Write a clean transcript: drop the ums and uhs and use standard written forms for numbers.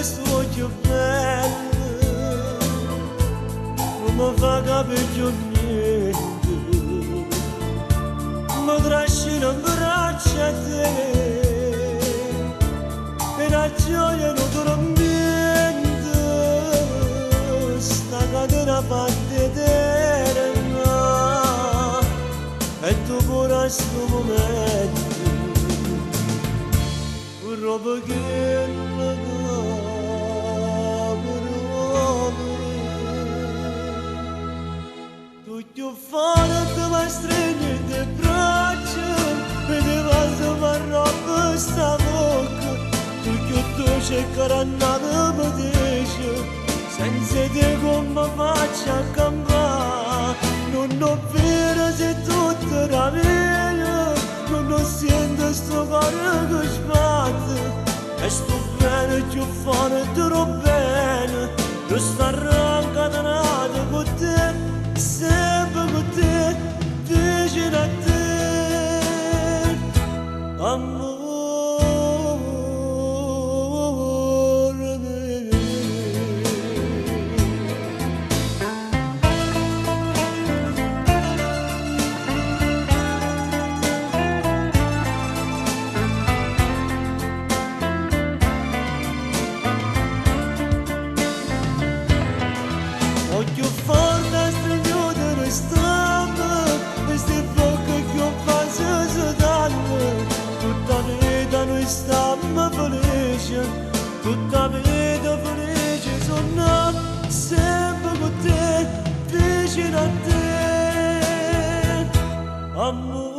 questo occhio bello non mi fa capire più niente, mi trascina in braccia a te e la gioia non tormenta, sta catena fatta eterna e dopo questo momento roba che la tutto fuori da me stringi le braccia e ti vas a roba sta bocca tutto c'è carannata mi dice senza te come faccio a campare non ho vero se tutto era vero non lo sento sto cuore che sbatte e sto bene più fuori troppo bene lo sto arrancato con te sempre con te vicino a te amore occhio forte stringiuto le stampe queste bocche che ho fatto si danno tutta vita noi stiamo felici tutta vita felici sono sempre con te vicino a te amore